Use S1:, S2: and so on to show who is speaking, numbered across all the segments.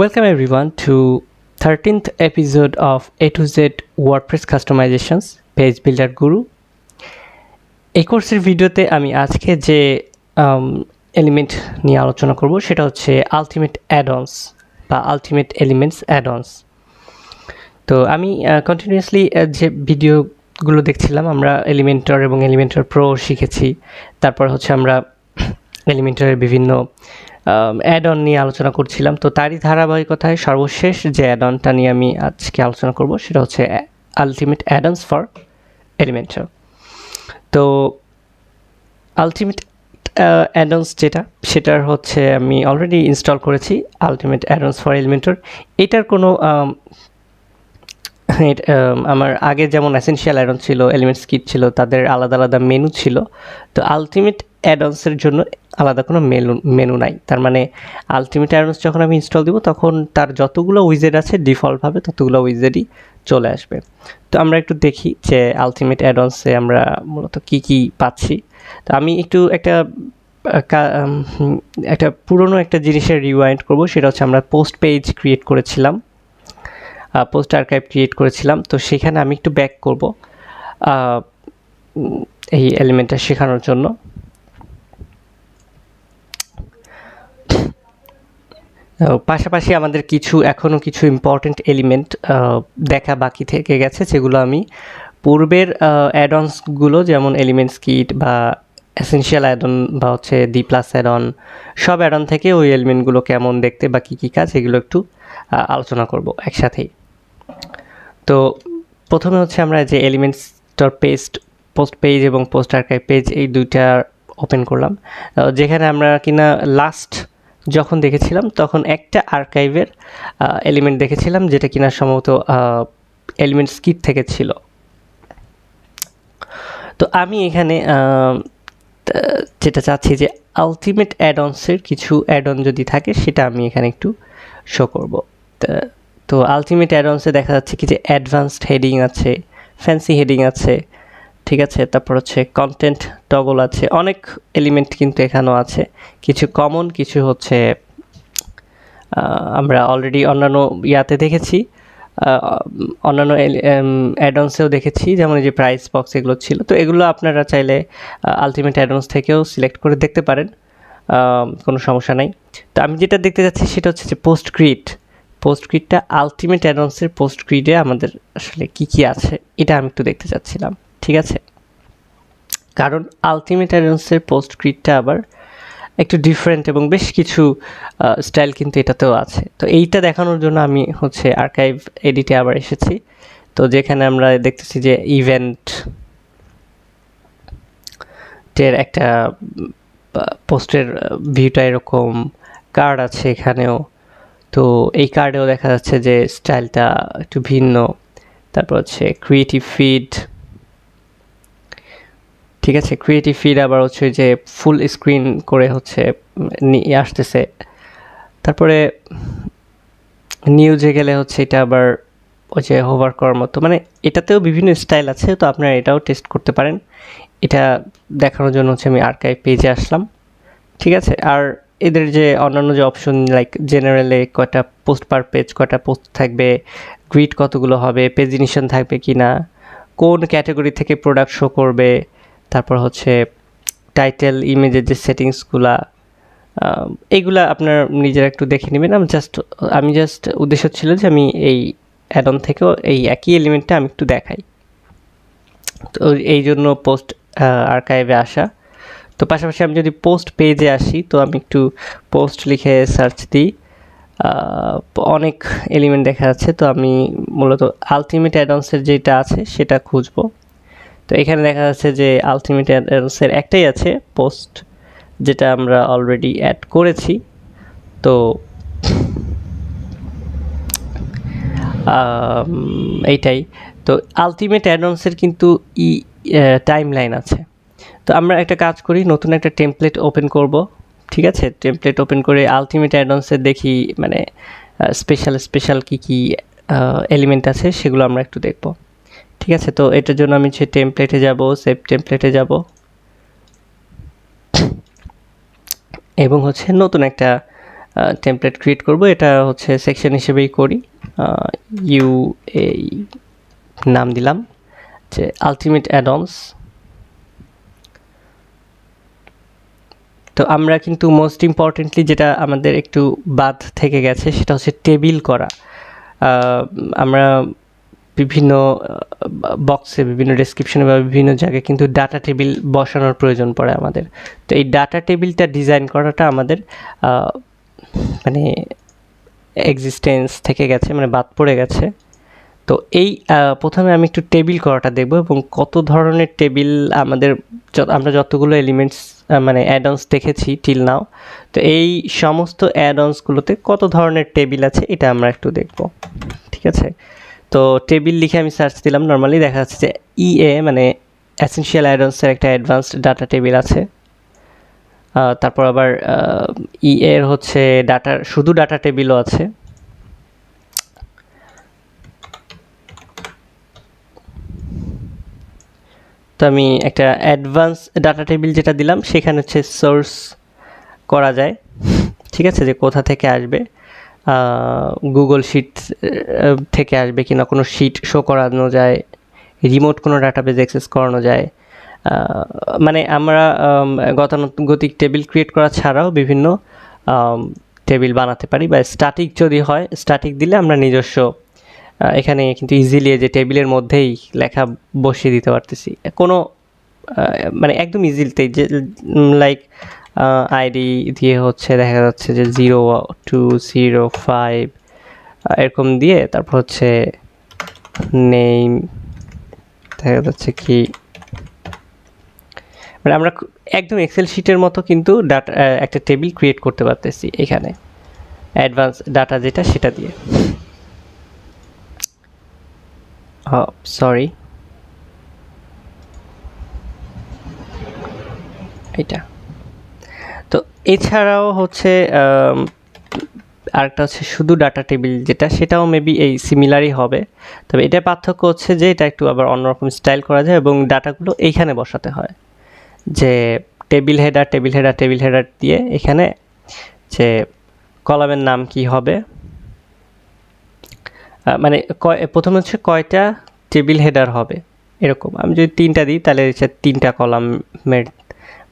S1: Welcome everyone to 13th episode of A to Z WordPress Customizations Page Builder Guru. এই কোর্সের ভিডিওতে আমি আজকে যে এলিমেন্ট নিয়ে আলোচনা করব সেটা হচ্ছে আলটিমেট অ্যাড-অনস বা আলটিমেট এলিমেন্টস অ্যাড-অনস। তো আমি কন্টিনিউয়াসলি যে ভিডিওগুলো দেখছিলাম, আমরা এলিমেন্টর এবং এলিমেন্টর প্রো শিখেছি। তারপর হচ্ছে আমরা এলিমেন্টরের বিভিন্ন অ্যাড-অন নিয়ে আলোচনা করছিলাম। তো তারই ধারাবাহিকতায় সর্বশেষ যে অ্যাড-অনটা নিয়ে আমি আজকে আলোচনা করব সেটা হচ্ছে আলটিমেট অ্যাড-অনস ফর এলিমেন্টর। তো আলটিমেট অ্যাড-অনস সেটার হচ্ছে আমি অলরেডি ইনস্টল করেছি আলটিমেট অ্যাড-অনস ফর এলিমেন্টর। এটার কোনো আমার আগে যেমন এসেনশিয়াল অ্যাড-অন ছিল, এলিমেন্টস কিট ছিল, তাদের আলাদা আলাদা মেনু ছিল। তো আলটিমেট অ্যাড-অনসের জন্য আলাদা কোনো মেনু নাই। তার মানে আলটিমেট অ্যাড-অনস যখন আমি ইনস্টল দিব তখন তার যতগুলো উইজেট আছে ডিফল্টভাবে ততগুলো উইজেটই চলে আসবে। তো আমরা একটু দেখি যে আলটিমেট অ্যাড-অনসে আমরা মূলত কী পাচ্ছি। তো আমি একটু একটা পুরনো একটা জিনিসের রিওয়াইন্ড করব, সেটা হচ্ছে আমরা পোস্ট পেজ ক্রিয়েট করেছিলাম, পোস্ট আর্কাইভ ক্রিয়েট করেছিলাম। তো সেখানে আমি একটু ব্যাক করব এই এলিমেন্টটা শেখানোর জন্য। পাশাপাশি আমাদের এখনও কিছু ইম্পর্টেন্ট এলিমেন্ট দেখা বাকি থেকে গেছে, যেগুলো আমি পূর্বের অ্যাড-অনসগুলো যেমন এলিমেন্টস কিট বা এসেনশিয়াল অ্যাড-অন বা হচ্ছে ডি প্লাস অ্যাড-অন, সব অ্যাড-অন থেকে ওই এলিমেন্টগুলো কেমন দেখতে বা কী কাজ এগুলো একটু আলোচনা করব একসাথেই। তো প্রথমে হচ্ছে আমরা যে এলিমেন্টসটার পোস্ট পেজ এবং পোস্ট আর্কাইভ পেজ এই দুইটা ওপেন করলাম, যেখানে আমরা কিনা লাস্ট যখন দেখেছিলাম তখন একটা আর্কাইভের এলিমেন্ট দেখেছিলাম, যেটা কিনা সম্ভবত এলিমেন্টস কিট থেকে ছিল। তো আমি এখানে যেটা চাচ্ছি যে আলটিমেট অ্যাড-অনসের কিছু অ্যাড-অন যদি থাকে সেটা আমি এখানে একটু শো করব। তো আলটিমেট অ্যাড-অনসে দেখা যাচ্ছে কি যে অ্যাডভান্সড হেডিং আছে, ফ্যান্সি হেডিং আছে, ঠিক আছে। তারপর হচ্ছে কন্টেন্ট টগল আছে, অনেক এলিমেন্ট কিন্তু এখানেও আছে। কিছু কমন, কিছু হচ্ছে আমরা অলরেডি অন্যান্য ইয়াতে দেখেছি, অন্যান্য অ্যাড-অনসেও দেখেছি, যেমন এই যে প্রাইস বক্স এগুলো ছিল। তো এগুলো আপনারা চাইলে আলটিমেট অ্যাড-অনস থেকেও সিলেক্ট করে দেখতে পারেন, কোনো সমস্যা নাই। তো আমি যেটা দেখতে যাচ্ছি সেটা হচ্ছে যে পোস্ট গ্রিডটা আলটিমেট অ্যাড-অনসের পোস্ট গ্রিডে আমাদের আসলে কী আছে এটা আমি একটু দেখতে চাচ্ছিলাম, ঠিক আছে। কারণ আলটিমেট অ্যাড-অনসের পোস্ট গ্রিডটা আবার একটু ডিফারেন্ট এবং বেশ কিছু স্টাইল কিন্তু এটাতেও আছে। তো এইটা দেখানোর জন্য আমি হচ্ছে আর্কাইভ এডিটে আবার এসেছি। তো যেখানে আমরা দেখতেছি যে ইভেন্টের একটা পোস্টের ভিউটা এরকম, কার্ড আছে এখানেও। তো এই কার্ডেও দেখা যাচ্ছে যে স্টাইলটা একটু ভিন্ন। তারপর হচ্ছে ক্রিয়েটিভ ফিড, ঠিক আছে। ক্রিয়েটিভ ফিড আবার হচ্ছে যে ফুল স্ক্রিন করে হচ্ছে নিয়ে আসতেছে। তারপরে নিউজে গেলে হচ্ছে এটা আবার ওই যে হোভার করার মতো, মানে এটাতেও বিভিন্ন স্টাইল আছে। তো আপনারা এটাও টেস্ট করতে পারেন। এটা দেখানোর জন্য হচ্ছে আমি আর্কাইভ পেজে আসলাম, ঠিক আছে। আর এদের যে অন্যান্য যে অপশন, লাইক জেনারেলে কয়টা পোস্ট পার পেজ, কয়টা পোস্ট থাকবে, গ্রিড কতগুলো হবে, পেজিনেশন থাকবে কি না, কোন ক্যাটাগরি থেকে প্রোডাক্ট শো করবে, তারপর হচ্ছে টাইটেল, ইমেজের যে সেটিংসগুলা, এইগুলা আপনার নিজেরা একটু দেখে নেবেন। আমি জাস্ট উদ্দেশ্য ছিল যে আমি এই অ্যাড-অন থেকেও এই একই এলিমেন্টটা আমি একটু দেখাই। তো এই জন্য পোস্ট আর্কাইভে আসা। তো পাশাপাশি আমি যদি পোস্ট পেজে আসি, তো আমি একটু পোস্ট লিখে সার্চ দিই, অনেক এলিমেন্ট দেখা যাচ্ছে। তো আমি মূলত আলটিমেট অ্যাড-অনসের যেটা আছে সেটা খুঁজবো। তো এখানে দেখা যাচ্ছে যে আলটিমেট অ্যাড-অনসের একটাই আছে, পোস্ট, যেটা আমরা অলরেডি অ্যাড করেছি। তো এইটাই। তো আলটিমেট অ্যাড-অনসের কিন্তু টাইম লাইন আছে। তো আমরা একটা কাজ করি, নতুন একটা টেমপ্লেট ওপেন করব, ঠিক আছে। টেমপ্লেট ওপেন করে আলটিমেট অ্যাড-অনসে দেখি মানে স্পেশাল কী এলিমেন্ট আছে সেগুলো আমরা একটু দেখব, ঠিক আছে। তো এটার জন্য আমি যে টেমপ্লেটে যাব, সেভ টেমপ্লেটে যাব এবং হচ্ছে নতুন একটা টেমপ্লেট ক্রিয়েট করব, এটা হচ্ছে সেকশন হিসেবেই করি। ইউ এই নাম দিলাম যে আলটিমেট অ্যাডন্স। তো আমরা কিন্তু মোস্ট ইম্পর্টেন্টলি যেটা আমাদের একটু বাদ থেকে গেছে সেটা হচ্ছে টেবিল করা। আমরা বিভিন্ন বক্সে, বিভিন্ন ডেসক্রিপশনে বা বিভিন্ন জায়গায় কিন্তু ডাটা টেবিল বসানোর প্রয়োজন পড়ে আমাদের। তো এই ডাটা টেবিলটা ডিজাইন করাটা আমাদের মানে এক্সিস্টেন্স থেকে গেছে, মানে বাদ পড়ে গেছে। তো এই প্রথমে আমি একটু টেবিল করাটা দেখব এবং কত ধরনের টেবিল আমাদের, আমরা যতগুলো এলিমেন্টস মানে অ্যাডন্স দেখেছি টিল নাও, তো এই সমস্ত অ্যাডন্সগুলোতে কত ধরনের টেবিল আছে এটা আমরা একটু দেখব। ঠিক আছে, তো টেবিল লিখে আমি সার্চ দিলাম। নর্মালি দেখা যাচ্ছে যে ইএ মানে এসেনশিয়াল অ্যাডন্সের একটা অ্যাডভান্সড ডাটা টেবিল আছে। তারপর আবার ইএর হচ্ছে শুধু ডাটা টেবিলও আছে। তো আমি একটা অ্যাডভান্স ডাটা টেবিল যেটা দিলাম সেখানে হচ্ছে সোর্স করা যায়। ঠিক আছে, যে কোথা থেকে আসবে, গুগল শিট থেকে আসবে কিনা, কোনো শিট শো করানো যায়, রিমোট কোনো ডাটাবেজ অ্যাক্সেস করানো যায়। মানে আমরা গতানুগতিক টেবিল ক্রিয়েট করা ছাড়াও বিভিন্ন টেবিল বানাতে পারি, বা স্ট্যাটিক যদি হয়, স্ট্যাটিক দিলে আমরা নিজস্ব এখানে কিন্তু ইজিলি যে টেবিলের মধ্যেই লেখা বসিয়ে দিতে পারতেছি কোনো মানে একদম ইজিলিতেই, যে লাইক আইডি দিয়ে হচ্ছে দেখা যাচ্ছে যে 0205 এরকম দিয়ে, তারপর হচ্ছে নেম দেখা যাচ্ছে কি, মানে আমরা একদম এক্সেল শিটের মতো কিন্তু ডাটা একটা টেবিল ক্রিয়েট করতে পারতেছি এখানে অ্যাডভান্স ডাটা যেটা সেটা দিয়ে। সরি, এটা তো এছাড়াও হচ্ছে আরেকটা হচ্ছে শুধু ডাটা টেবিল যেটা, সেটাও মেবি এই সিমিলারই হবে। তবে এটা পার্থক্য হচ্ছে যে এটা একটু আবার অন্যরকম স্টাইল করা যায় এবং ডাটাগুলো এইখানে বসাতে হয়, যে টেবিল হেডার দিয়ে এখানে যে কলামের নাম কি হবে, মানে প্রথমে হচ্ছে কয়টা টেবিল হেডার হবে এরকম। আমি যদি 3টা দিই তাহলে হচ্ছে 3টা কলামের,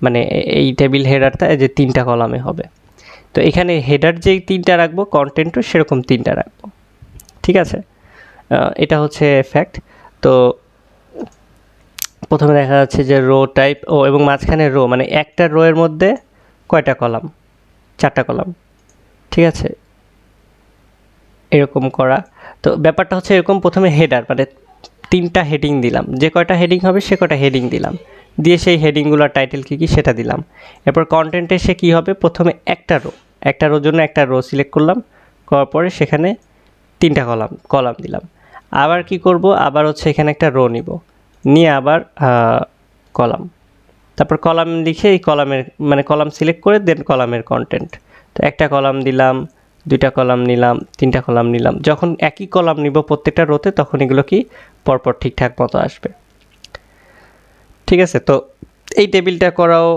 S1: মানে এই টেবিল হেডারটা যে 3টা কলামে হবে। তো এখানে হেডার যেই 3টা রাখবো, কন্টেন্টও সেরকম 3টা রাখবো। ঠিক আছে, এটা হচ্ছে ফ্যাক্ট। তো প্রথমে দেখা যাচ্ছে যে রো টাইপ এবং মাঝখানে রো, মানে একটা রো এর মধ্যে কয়টা কলাম, 4টা কলাম। ঠিক আছে, এরকম করা। তো ব্যাপারটা হচ্ছে এরকম, প্রথমে হেডার মানে 3টা হেডিং দিলাম, যে কয়টা হেডিং হবে সে কয়টা হেডিং দিলাম, দিয়ে সেই হেডিংগুলোর টাইটেল কী কী সেটা দিলাম। এরপর কন্টেন্টে সে কী হবে, প্রথমে একটা রোর জন্য একটা রো সিলেক্ট করলাম, করার পরে সেখানে 3টা কলাম দিলাম। আবার কি করব, আবার হচ্ছে এখানে একটা রো নিব, নিয়ে আবার কলাম, তারপর কলাম লিখে এই কলামের মানে কলাম সিলেক্ট করে দেন কলামের কন্টেন্ট। তো একটা কলাম দিলাম, 2টা কলাম নিলাম, 3টা কলাম নিলাম। যখন একই কলাম নিব প্রত্যেকটা রোতে, তখন এগুলো কি পরপর ঠিকঠাক মতো আসবে। ঠিক আছে, তো এই টেবিলটা করাও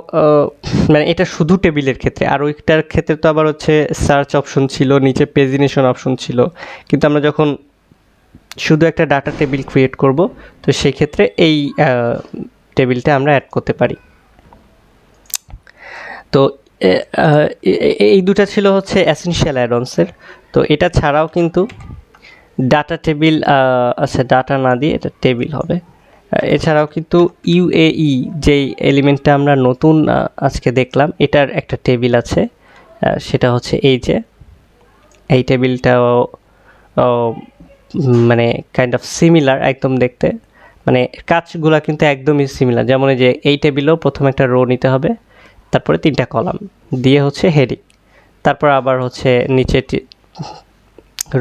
S1: মানে এটা শুধু টেবিলের ক্ষেত্রে। আর ওইটার ক্ষেত্রে তো আবার হচ্ছে সার্চ অপশন ছিল, নিচে পেজিনেশন অপশন ছিল। কিন্তু আমরা যখন শুধু একটা ডাটা টেবিল ক্রিয়েট করব, তো সেই ক্ষেত্রে এই টেবিলটা আমরা অ্যাড করতে পারি। তো এই দুটা ছিল হচ্ছে এসেনশিয়াল অ্যাডন্সের। তো এটা ছাড়াও কিন্তু ডাটা টেবিল, আচ্ছা ডাটা না দিয়ে এটা টেবিল হবে। এছাড়াও কিন্তু ইউএই যেই এলিমেন্টটা আমরা নতুন আজকে দেখলাম, এটার একটা টেবিল আছে, সেটা হচ্ছে এই টেবিলটাও মানে কাইন্ড অফ সিমিলার একদম দেখতে, মানে কাজগুলো কিন্তু একদমই সিমিলার। যেমন যে এই টেবিলেও প্রথমে একটা রো নিতে হবে, তারপরে 3টা কলাম দিয়ে হচ্ছে হেডিং, তারপর আবার হচ্ছে নিচে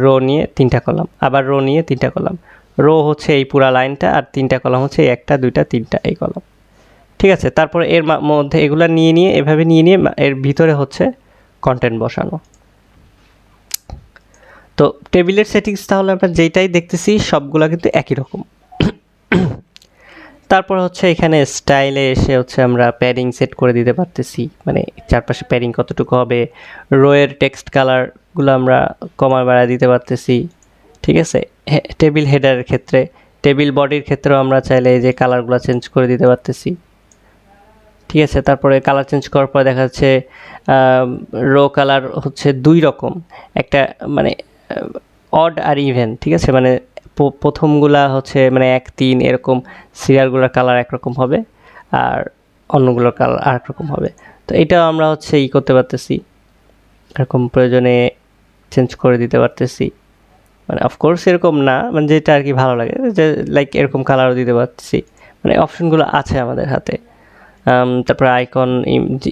S1: রো নিয়ে 3টা কলাম, আবার রো নিয়ে 3টা কলাম। রো হচ্ছে এই পুরা লাইনটা, আর 3টা কলাম হচ্ছে 1টা 2টা 3টা এই কলাম। ঠিক আছে, তারপরে এর মধ্যে এগুলা নিয়ে এভাবে নিয়ে এর ভিতরে হচ্ছে কন্টেন্ট বসানো। তো টেবিলের সেটিংস তাহলে আমরা যেটাই দেখতেছি সবগুলা কিন্তু একই রকম। তারপর হচ্ছে এখানে স্টাইলে এসে হচ্ছে আমরা প্যাডিং সেট করে দিতে পারতেছি, মানে চারপাশে প্যাডিং কতটুকু হবে, রোয়ের টেক্সট কালারগুলো আমরা কমা বাড়া দিতে পারতেছি। ঠিক আছে, টেবিল হেডারের ক্ষেত্রে, টেবিল বডির ক্ষেত্রেও আমরা চাইলে এই যে কালারগুলো চেঞ্জ করে দিতে পারতেছি। ঠিক আছে, তারপরে কালার চেঞ্জ করার পর দেখা যাচ্ছে রো কালার হচ্ছে দুই রকম, একটা মানে অড আর ইভেন। ঠিক আছে, মানে প্রথমগুলা হচ্ছে মানে 1 3 এরকম সিরিয়ালগুলোর কালার একরকম হবে, আর অন্যগুলোর কালার আরেক রকম হবে। তো এটাও আমরা হচ্ছে করতে পারতেছি, এরকম প্রয়োজনে চেঞ্জ করে দিতে পারতেছি। মানে অফকোর্স এরকম না, মানে যেটা আর কি ভালো লাগে, যে লাইক এরকম কালারও দিতে পারতেছি, মানে অপশনগুলো আছে আমাদের হাতে। তারপরে আইকন,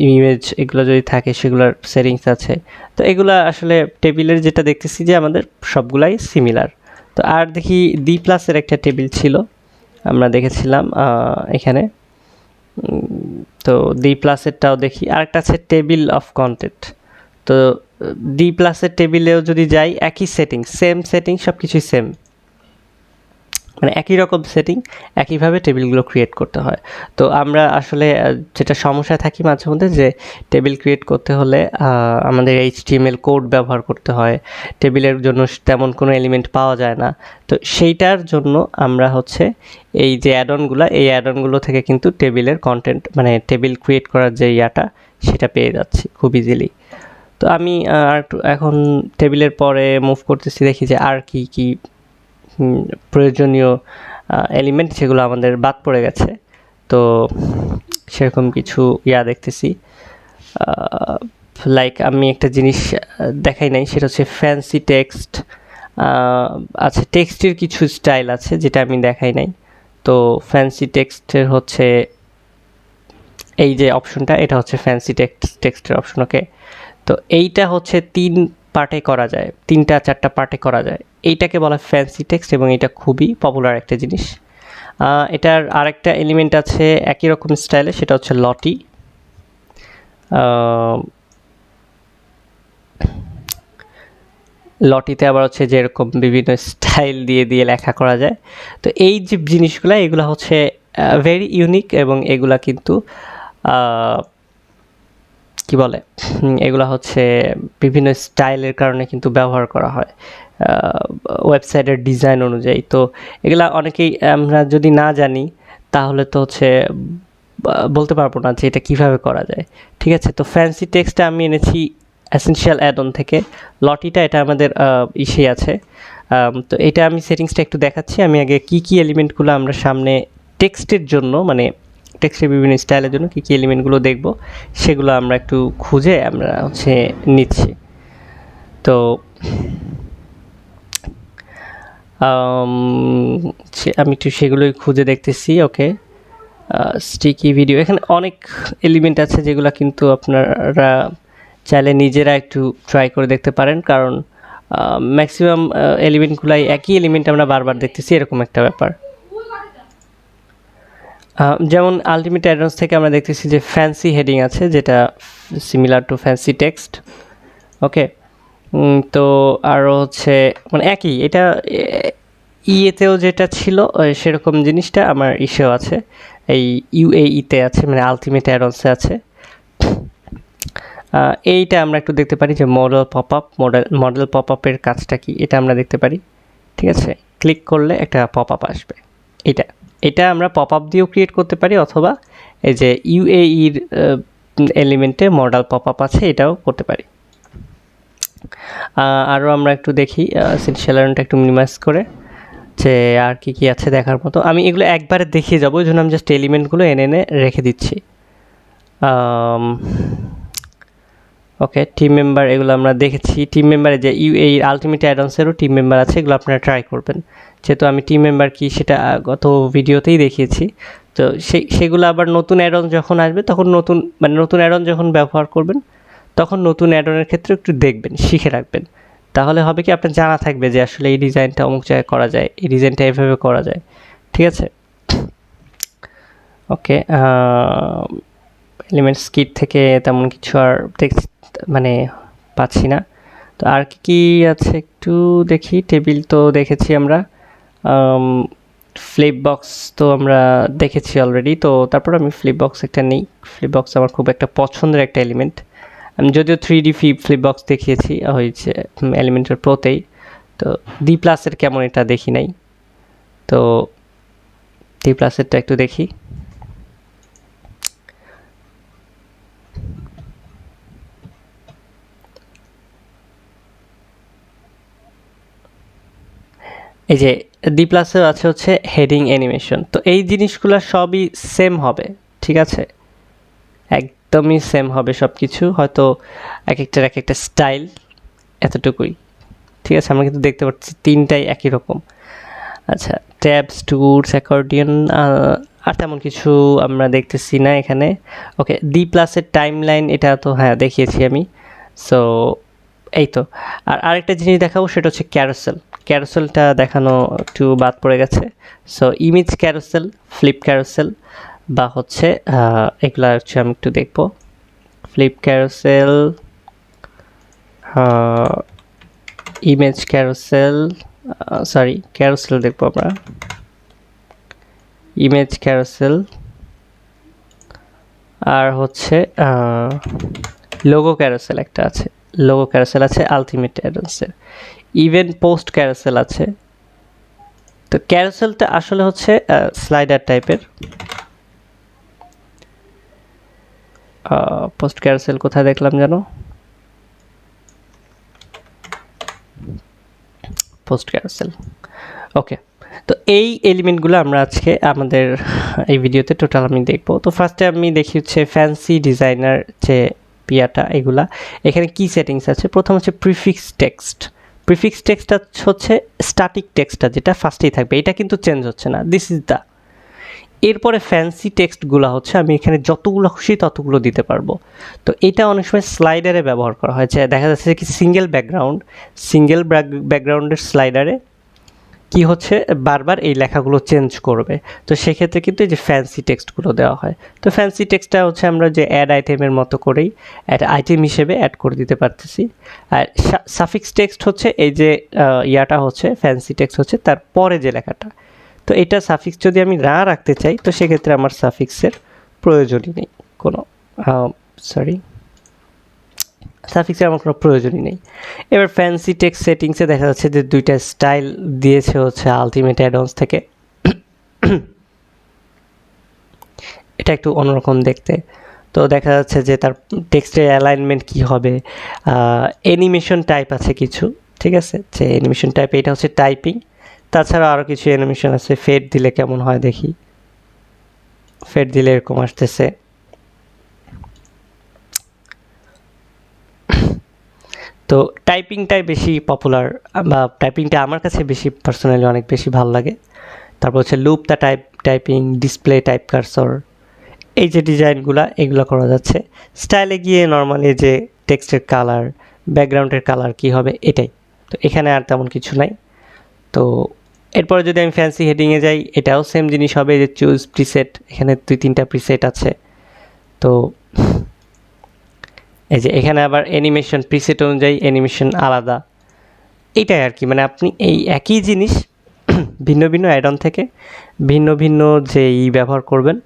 S1: ইমেজ এগুলো যদি থাকে সেগুলোর সেটিংস আছে। তো এগুলো আসলে টেবিলের যেটা দেখতেছি যে আমাদের সবগুলাই সিমিলার। তো আর দেখি ডি প্লাসের একটা টেবিল ছিল, আমরা দেখেছিলাম এখানে। তো ডি প্লাসেরটাও দেখি, আরেকটা আছে টেবিল অফ কন্টেন্ট। তো ডি প্লাসের টেবিলেও যদি যাই, একই সেটিং, সেম সেটিং, সব কিছুই সেম, মানে একই রকম সেটিং, একইভাবে টেবিলগুলো ক্রিয়েট করতে হয়। তো আমরা আসলে যেটা সমস্যায় থাকি মাঝে মধ্যে, যে টেবিল ক্রিয়েট করতে হলে আমাদের HTML কোড ব্যবহার করতে হয়, টেবিলের জন্য তেমন কোনো এলিমেন্ট পাওয়া যায় না। তো সেইটার জন্য আমরা হচ্ছে এই যে অ্যাডনগুলো, এই অ্যাডনগুলো থেকে কিন্তু টেবিলের কন্টেন্ট, মানে টেবিল ক্রিয়েট করার যে ইয়াটা, সেটা পেয়ে যাচ্ছি খুব ইজিলি। তো আমি আর এখন টেবিলের পরে মুভ করতেছি, দেখি যে আর কি কি প্রয়োজনীয় এলিমেন্ট যেগুলো আমাদের বাদ পড়ে গেছে। তো সেরকম কিছু দেখতেছি, লাইক আমি একটা জিনিস দেখাই নাই, সেটা হচ্ছে ফ্যান্সি টেক্সট। আচ্ছা, টেক্সটের কিছু স্টাইল আছে যেটা আমি দেখাই নাই। তো ফ্যান্সি টেক্সটের হচ্ছে এই যে অপশনটা, এটা হচ্ছে ফ্যান্সি টেক্সটের অপশন। ওকে, তো এইটা হচ্ছে 3 পার্টে করা যায়, 3টা 4টা পার্টে করা যায়। এইটাকে বলা ফ্যান্সি টেক্সট, এবং এটা খুবই পপুলার একটা জিনিস। এটার আরেকটা এলিমেন্ট আছে একই রকম স্টাইলে, সেটা হচ্ছে লটি। লটিতে আবার হচ্ছে যেরকম বিভিন্ন স্টাইল দিয়ে দিয়ে লেখা করা যায়। তো এই যে জিনিসগুলো, এগুলো হচ্ছে ভেরি ইউনিক, এবং এগুলা কিন্তু কি বলে, এগুলো হচ্ছে বিভিন্ন স্টাইলের কারণে কিন্তু ব্যবহার করা হয় ওয়েবসাইটের ডিজাইন অনুযায়ী। তো এগুলা অনেকেই আমরা যদি না জানি, তাহলে তো হচ্ছে বলতে পারবো না যে এটা কিভাবে করা যায়। ঠিক আছে, তো ফ্যান্সি টেক্সটটা আমি এনেছি এসেনশিয়াল অ্যাডন থেকে। লটিটা এটা আমাদের ইসে আছে। তো এটা আমি সেটিংসটা একটু দেখাচ্ছি। আমি আগে কি কি এলিমেন্টগুলো আমরা সামনে টেক্সটের জন্য, মানে টেক্সটের বিভিন্ন স্টাইলের জন্য কী কী এলিমেন্টগুলো দেখব, সেগুলো আমরা একটু খুঁজে আমরা হচ্ছে নিচ্ছি। তো আমি একটু সেগুলোই খুঁজে দেখতেছি। ওকে, স্টিকি ভিডিও, এখানে অনেক এলিমেন্ট আছে যেগুলো কিন্তু আপনারা চাইলে নিজেরা একটু ট্রাই করে দেখতে পারেন, কারণ ম্যাক্সিমাম এলিমেন্টগুলাই একই এলিমেন্ট আমরা বারবার দেখতেছি, এরকম একটা ব্যাপার। যেমন আলটিমেট অ্যাডভান্স থেকে আমরা দেখতেছি যে ফ্যান্সি হেডিং আছে, যেটা সিমিলার টু ফ্যান্সি টেক্সট। ওকে, তো আরও হচ্ছে মানে একই, এটা ইয়েতেও যেটা ছিল সেরকম জিনিসটা আমার ইসেও আছে, এই UAE-তে আছে, মানে আলটিমেট অ্যাডভান্সে আছে। এইটা আমরা একটু দেখতে পারি যে মডেল পপ আপের কাজটা কি, এটা আমরা দেখতে পারি। ঠিক আছে, ক্লিক করলে একটা পপ আপ আসবে। এটা আমরা পপ আপ দিয়েও ক্রিয়েট করতে পারি, অথবা এই যে UAE-র এলিমেন্টে মডেল পপ আপ আছে, এটাও করতে পারি। আরও আমরা একটু দেখি সেলারনটা একটু মিনিমাইজ করে, যে আর কি কি আছে দেখার মতো। আমি এগুলো একবারে দেখিয়ে যাবো, ওই জন্য আমি জাস্ট এলিমেন্টগুলো এনে এনে রেখে দিচ্ছি। ওকে, টিম মেম্বার এগুলো আমরা দেখেছি। টিম মেম্বারে যে এই আলটিমেট অ্যাডভান্সেরও টিম মেম্বার আছে, এগুলো আপনারা ট্রাই করবেন। যেহেতু আমি টিম মেম্বার কি সেটা গত ভিডিওতেই দেখিয়েছি। তো সেগুলো আবার নতুন অ্যাডন যখন আসবে, তখন নতুন অ্যাডন যখন ব্যবহার করবেন, তখন নতুন অ্যাডনের ক্ষেত্রে একটু দেখবেন, শিখে রাখবেন। তাহলে হবে কি, আপনার জানা থাকবে যে আসলে এই ডিজাইনটা অমুক জায়গায় করা যায়, এই ডিজাইনটা এভাবে করা যায়। ঠিক আছে, ওকে। এলিমেন্টস কিট থেকে তেমন কিছু আর মানে পাচ্ছি না। তো আর কি কি আছে একটু দেখি। টেবিল তো দেখেছি আমরা, ফ্লিপ বক্স তো আমরা দেখেছি অলরেডি, তো তারপর আমি ফ্লিপ বক্স একটা নেই। ফ্লিপ বক্স আমার খুব একটা পছন্দের একটা এলিমেন্ট। আমি যদিও 3D ফ্লিপ বক্স দেখিয়েছি হয়েছে এলিমেন্টের প্রোতেই, তো ডি প্লাসের কেমন এটা দেখি নাই, তো ডি প্লাসেরটা একটু দেখি। এই যে ডি প্লাসের আছে হচ্ছে হেডিং অ্যানিমেশন, তো এই জিনিসগুলো সবই সেম হবে, ঠিক আছে, একদমই সেম হবে সব কিছু, হয়তো এক একটা স্টাইল এতটুকুই, ঠিক আছে। আমরা কিন্তু দেখতে পাচ্ছি তিনটাই একই রকম। আচ্ছা, ট্যাবস, টুলস, অ্যাকর্ডিয়ন, আর তেমন কিছু আমরা দেখতেছি না এখানে। ওকে, ডি প্লাসের টাইম লাইন এটা তো হ্যাঁ দেখিয়েছি আমি। সো এই তো, আর আরেকটা জিনিস দেখাবো সেটা হচ্ছে ক্যারোসেল। ক্যারোসেলটা দেখানো একটু বাদ পড়ে গেছে। So image carousel, flip carousel বা হচ্ছে এগুলা হচ্ছে আমি একটু দেখবো। Flip carousel, image carousel, sorry carousel দেখবো আমরা, ইমেজ ক্যারোসেল, আর হচ্ছে লোগো ক্যারোসেল একটা আছে, লোগো ক্যারোসেল আছে আলটিমেট অ্যাডভান্সের, ইভেন পোস্ট ক্যারোসেল আছে। তো ক্যারোসেলটা আসলে হচ্ছে স্লাইডার টাইপের। পোস্ট ক্যারোসেল কোথায় দেখলাম জানো, পোস্ট ক্যারোসেল। ওকে, তো এই এলিমেন্টগুলো আমরা আজকে আমাদের এই ভিডিওতে টোটাল আমি দেখব। তো ফার্স্টে আমি দেখি হচ্ছে ফ্যান্সি ডিজাইনার যে পিয়াটা, এগুলা এখানে কি সেটিংস আছে। প্রথম হচ্ছে প্রিফিক্স টেক্সট। প্রিফিক্স টেক্সটটা হচ্ছে স্ট্যাটিক টেক্সটটা, যেটা ফার্স্টেই থাকবে, এটা কিন্তু চেঞ্জ হচ্ছে না, দিস ইজ দ্য। এরপরে ফ্যান্সি টেক্সটগুলো হচ্ছে আমি এখানে যতগুলো খুশি ততগুলো দিতে পারবো। তো এটা অনেক সময় স্লাইডারে ব্যবহার করা হয়, যে দেখা যাচ্ছে কি সিঙ্গেল ব্যাকগ্রাউন্ডের স্লাইডারে কি হচ্ছে বারবার এই লেখাগুলো চেঞ্জ করবে, তো সেক্ষেত্রে কিন্তু এই যে ফ্যান্সি টেক্সটগুলো দেওয়া হয়। তো ফ্যান্সি টেক্সটটা হচ্ছে আমরা যে অ্যাড আইটেমের মতো করেই অ্যাড আইটেম হিসেবে অ্যাড করে দিতে পারতেছি। আর সাফিক্স টেক্সট হচ্ছে এই যে ইয়াটা হচ্ছে ফ্যান্সি টেক্সট হচ্ছে তারপরে যে লেখাটা, তো এটা সাফিক্স যদি আমি না রাখতে চাই তো সেক্ষেত্রে আমার সাফিক্সের প্রয়োজনই নেই কোনো, সাফিক্সের আমার কোনো প্রয়োজনই নেই। এবার ফ্যান্সি টেক্সট সেটিংসে দেখা যাচ্ছে যে দুইটা স্টাইল দিয়েছে হচ্ছে আলটিমেট অ্যাডভান্স থেকে। এটা একটু অন্যরকম দেখতে, তো দেখা যাচ্ছে যে তার টেক্সটের অ্যালাইনমেন্ট কি হবে, অ্যানিমেশন টাইপ আছে কিছু, ঠিক আছে, যে অ্যানিমেশন টাইপ এটা হচ্ছে টাইপিং। তাছাড়া আরও কিছু অ্যানিমেশন আছে, ফেড দিলে কেমন হয় দেখি, ফেড দিলে এরকম আসতেছে। তো টাইপিংটাই বেশি পপুলার, বা টাইপিংটা আমার কাছে বেশি পার্সোনালি অনেক বেশি ভালো লাগে। তারপর হচ্ছে loop the typing, display type cursor, এই যে ডিজাইনগুলো এগুলো করা যাচ্ছে। স্টাইলে গিয়ে নর্মালি যে টেক্সটের কালার, ব্যাকগ্রাউন্ডের কালার কি হবে এটাই, তো এখানে আর তেমন কিছু নাই। তো এরপরে যদি আমি ফ্যান্সি হেডিংয়ে যাই, এটাও সেম জিনিস হবে, যে চুজ প্রিসেট, এখানে 2-3টা প্রিসেট আছে। তো এই যে এখানে আবার অ্যানিমেশন প্রিসেট অনুযায়ী অ্যানিমেশন আলাদা, এটাই আর কি, মানে আপনি এই একই জিনিস ভিন্ন ভিন্ন অ্যাড অন থেকে ভিন্ন ভিন্ন যে ব্যবহার করবেন,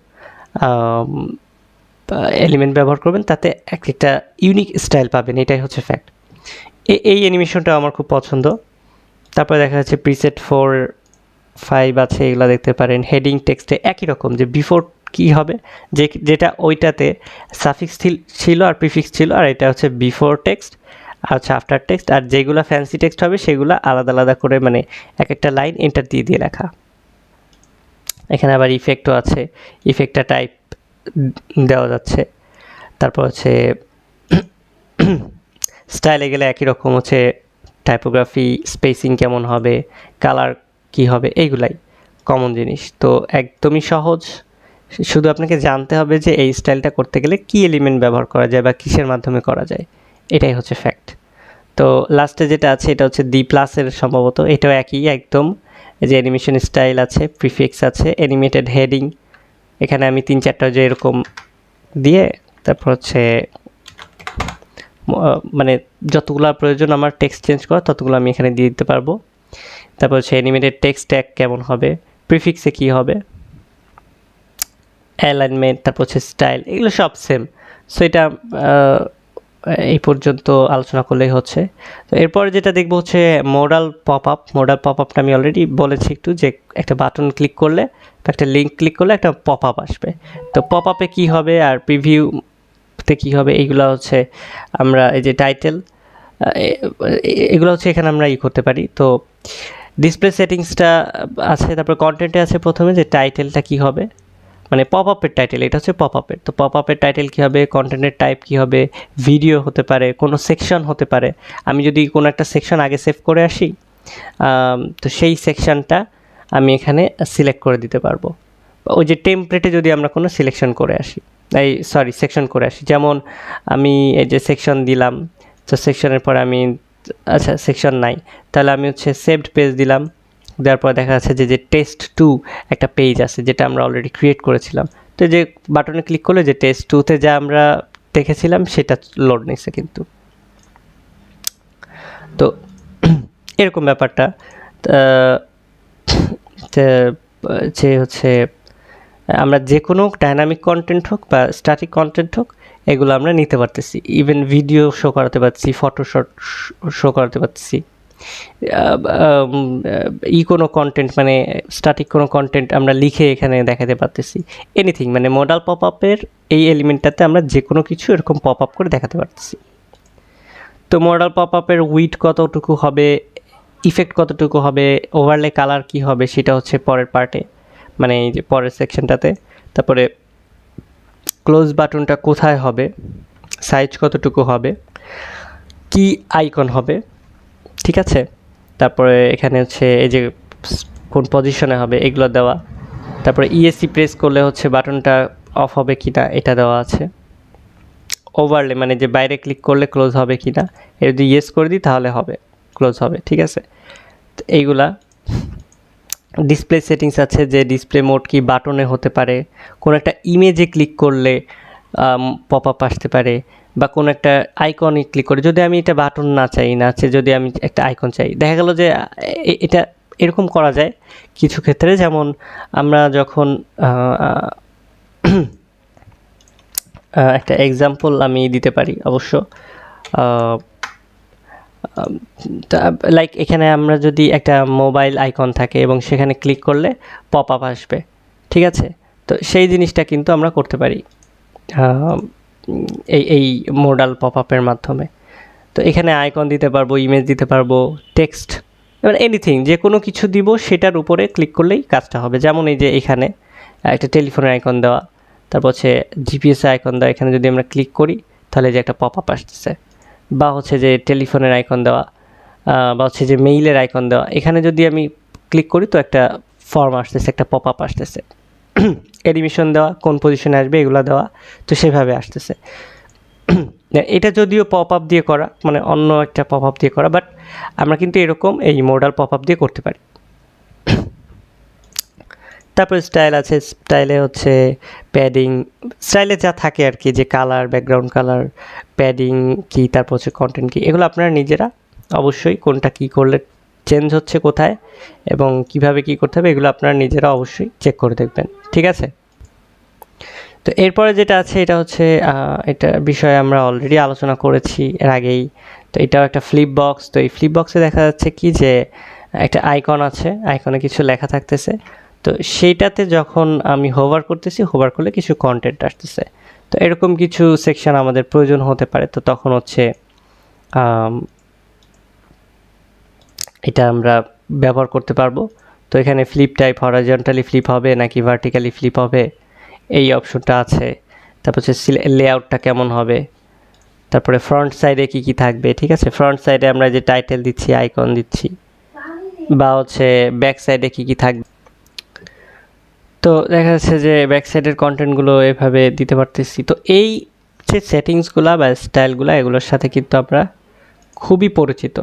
S1: এলিমেন্ট ব্যবহার করবেন, তাতে একটা ইউনিক স্টাইল পাবেন, এটাই হচ্ছে ফ্যাক্ট। এই অ্যানিমেশনটা আমার খুব পছন্দ। তারপরে দেখা যাচ্ছে প্রিসেট 4-5 আছে, এগুলো দেখতে পারেন। হেডিং টেক্সটে একই রকম, যে বিফোর কী হবে, যেটা ওইটাতে সাফিক্স ছিল আর প্রিফিক্স ছিল, আর এটা হচ্ছে বিফোর টেক্সট আর হচ্ছে আফটার টেক্সট, আর যেগুলো ফ্যান্সি টেক্সট হবে সেগুলো আলাদা আলাদা করে, মানে এক একটা লাইন এন্টার দিয়ে দিয়ে লেখা। এখানে আবার ইফেক্টও আছে, ইফেক্টটা টাইপ দেওয়া যাচ্ছে। তারপর হচ্ছে স্টাইলে গেলে একই রকম হচ্ছে টাইপোগ্রাফি, স্পেসিং কেমন হবে, কালার কি হবে, এইগুলাই কমন জিনিস। তো একদমই সহজ, শুধু আপনাকে জানতে হবে যে এই স্টাইলটা করতে গেলে কী এলিমেন্ট ব্যবহার করা যায় বা কিসের মাধ্যমে করা যায়, এটাই হচ্ছে ফ্যাক্ট। তো লাস্টে যেটা আছে এটা হচ্ছে ডি প্লাসের সম্ভবত, এটাও একই একদম, যে অ্যানিমেশন স্টাইল আছে, প্রিফিক্স আছে, অ্যানিমেটেড হেডিং, এখানে আমি 3-4টা যে এরকম দিয়ে, তারপর হচ্ছে মানে যতগুলো প্রয়োজন আমার টেক্সট চেঞ্জ করা ততগুলো আমি এখানে দিয়ে দিতে পারবো। তারপর হচ্ছে অ্যানিমেটেড টেক্সট ট্যাগ কেমন হবে, প্রিফিক্সে কী হবে, অ্যালাইনমেন্ট, তারপর হচ্ছে স্টাইল, এগুলো সব সেম। সো এটা এই পর্যন্ত আলোচনা করলেই হচ্ছে। তো এরপর যেটা দেখবো হচ্ছে modal pop up. Modal pop আপটা আমি অলরেডি বলেছি একটু, যে একটা বাটন ক্লিক করলে, একটা লিঙ্ক ক্লিক করলে একটা পপ আপ আসবে। তো পপ আপে কী হবে আর প্রিভিউতে কী হবে, এইগুলো হচ্ছে আমরা এই যে টাইটেল, এগুলো হচ্ছে এখানে আমরা করতে পারি। তো ডিসপ্লে সেটিংসটা আছে, তারপর কন্টেন্টে আছে প্রথমে যে টাইটেলটা কী হবে, মানে পপ আপের টাইটেল, এটা হচ্ছে পপ আপের। তো পপ আপের টাইটেল কী হবে, কন্টেন্টের টাইপ কী হবে, ভিডিও হতে পারে, কোনো সেকশন হতে পারে। আমি যদি কোনো একটা সেকশন আগে সেভ করে আসি, তো সেই সেকশনটা আমি এখানে সিলেক্ট করে দিতে পারবো। ওই যে টেমপ্লেটে যদি আমরা কোনো সিলেকশন করে আসি, সেকশন করে আসি, যেমন আমি এই যে সেকশন দিলাম, তো সেকশনের পর আমি, আচ্ছা সেকশন নাই, তাহলে আমি হচ্ছে সেভড পেজ দিলাম, দেওয়ার পর দেখা যাচ্ছে যে টেস্ট 2 একটা পেজ আছে যেটা আমরা অলরেডি ক্রিয়েট করেছিলাম। তো যে বাটনে ক্লিক করলে যে টেস্ট 2তে যা আমরা দেখেছিলাম সেটা লোড নিচ্ছে কিন্তু। তো এরকম ব্যাপারটা যে হচ্ছে আমরা যে কোনো ডাইনামিক কন্টেন্ট হোক বা স্ট্যাটিক কন্টেন্ট হোক, এগুলো আমরা নিতে পারতেছি। ইভেন ভিডিও শো করাতে পারছি, ফটোশট শো করাতে পারছি, কোনো কন্টেন্ট মানে স্ট্যাটিক কোনো কন্টেন্ট আমরা লিখে এখানে দেখাতে পারতেছি, এনিথিং। মানে মডাল পপ আপের এই এলিমেন্টটাতে আমরা যে কোনো কিছু এরকম পপ আপ করে দেখাতে পারতেছি। তো মডাল পপ আপের উইড কতটুকু হবে, ইফেক্ট কতটুকু হবে, ওভারলে কালার কি হবে, সেটা হচ্ছে পরের পার্টে, মানে এই যে পরের সেকশনটাতে। তারপরে ক্লোজ বাটনটা কোথায় হবে, সাইজ কতটুকু হবে, কি আইকন হবে, ঠিক আছে। তারপরে এখানে হচ্ছে এই যে কোন পজিশনে হবে এগুলো দেওয়া। তারপরে ইএসসি প্রেস করলে হচ্ছে বাটনটা অফ হবে কি না এটা দেওয়া আছে। ওভারলে মানে যে বাইরে ক্লিক করলে ক্লোজ হবে কি না, এটা যদি ইয়েস করে দিই তাহলে হবে, ক্লোজ হবে, ঠিক আছে। তো এইগুলা ডিসপ্লে সেটিংস আছে, যে ডিসপ্লে মোড কি বাটনে হতে পারে, কোনো একটা ইমেজে ক্লিক করলে পপ আপ আসতে পারে, বা কোনো একটা আইকনে ক্লিক করে, যদি আমি এটা বাটন না চাই, যদি আমি একটা আইকন চাই, দেখা গেল যে এটা এরকম করা যায় কিছু ক্ষেত্রে। যেমন আমরা যখন একটা এক্সাম্পল আমি দিতে পারি অবশ্য, লাইক এখানে আমরা যদি একটা মোবাইল আইকন থাকে এবং সেখানে ক্লিক করলে পপ আপ আসবে, ঠিক আছে। তো সেই জিনিসটা কিন্তু আমরা করতে পারি এই মোডাল পপ আপের মাধ্যমে। তো এখানে আইকন দিতে পারবো, ইমেজ দিতে পারবো, টেক্সট, এবার এনিথিং যে কোনো কিছু দিব সেটার উপরে ক্লিক করলেই কাজটা হবে। যেমন এই যে এখানে একটা টেলিফোনের আইকন দেওয়া, তারপর হচ্ছে জিপিএস আইকন দেওয়া, এখানে যদি আমরা ক্লিক করি তাহলে যে একটা পপ আপ আসতেছে, বা হচ্ছে যে টেলিফোনের আইকন দেওয়া, বা হচ্ছে যে মেইলের আইকন দেওয়া, এখানে যদি আমি ক্লিক করি তো একটা ফর্ম আসতেছে, একটা পপ আপ আসতেছে, অ্যানিমেশন দেওয়া, কোন পজিশনে আসবে এগুলো দেওয়া, তো সেভাবে আসতেছে। এটা যদিও পপ আপ দিয়ে করা, মানে অন্য একটা পপ আপ দিয়ে করা, বাট আমরা কিন্তু এরকম এই মোডাল পপ আপ দিয়ে করতে পারি। তারপর স্টাইল আছে, স্টাইলে হচ্ছে প্যাডিং, স্টাইলে যা থাকে আর কি, যে কালার, ব্যাকগ্রাউন্ড কালার, প্যাডিং কি, তারপর হচ্ছে কন্টেন্ট কি, এগুলো আপনারা নিজেরা অবশ্যই কোনটা কি করলে চেঞ্জ হচ্ছে কোথায় এবং কিভাবে কি করতে হবে, এগুলো আপনারা নিজেরা অবশ্যই চেক করে দেখবেন, ঠিক আছে। তো এরপরে যেটা আছে এটা হচ্ছে এটা বিষয়ে আমরা অলরেডি আলোচনা করেছি এর আগেই। তো এটাও একটা ফ্লিপ বক্স। তো এই ফ্লিপ বক্সে দেখা যাচ্ছে কি যে একটা আইকন আছে, আইকনে কিছু লেখা থাকতেছে, তো সেইটাতে যখন আমি হোভার করতেছি, হোভার করলে কিছু কন্টেন্ট আসতেছে। তো এরকম কিছু সেকশন আমাদের প্রয়োজন হতে পারে, তো তখন হচ্ছে এটা আমরা ব্যবহার করতে পারবো। তো এখানে ফ্লিপ টাইপ হরাইজন্টালি ফ্লিপ হবে নাকি ভার্টিক্যালি ফ্লিপ হবে, এই অপশনটা আছে। তারপর হচ্ছে লেআউটটা কেমন হবে, তারপরে ফ্রন্ট সাইডে কি কি থাকবে, ঠিক আছে। ফ্রন্ট সাইডে আমরা যে টাইটেল দিচ্ছি, আইকন দিচ্ছি, বা হচ্ছে ব্যাক সাইডে কি কি থাকবে। তো দেখা যাচ্ছে যে ব্যাক সাইডের কন্টেন্টগুলো এভাবে দিতে পারতেছি। তো এই যে সেটিংসগুলো বা স্টাইলগুলো, এগুলোর সাথে কিন্তু আমরা খুবই পরিচিত,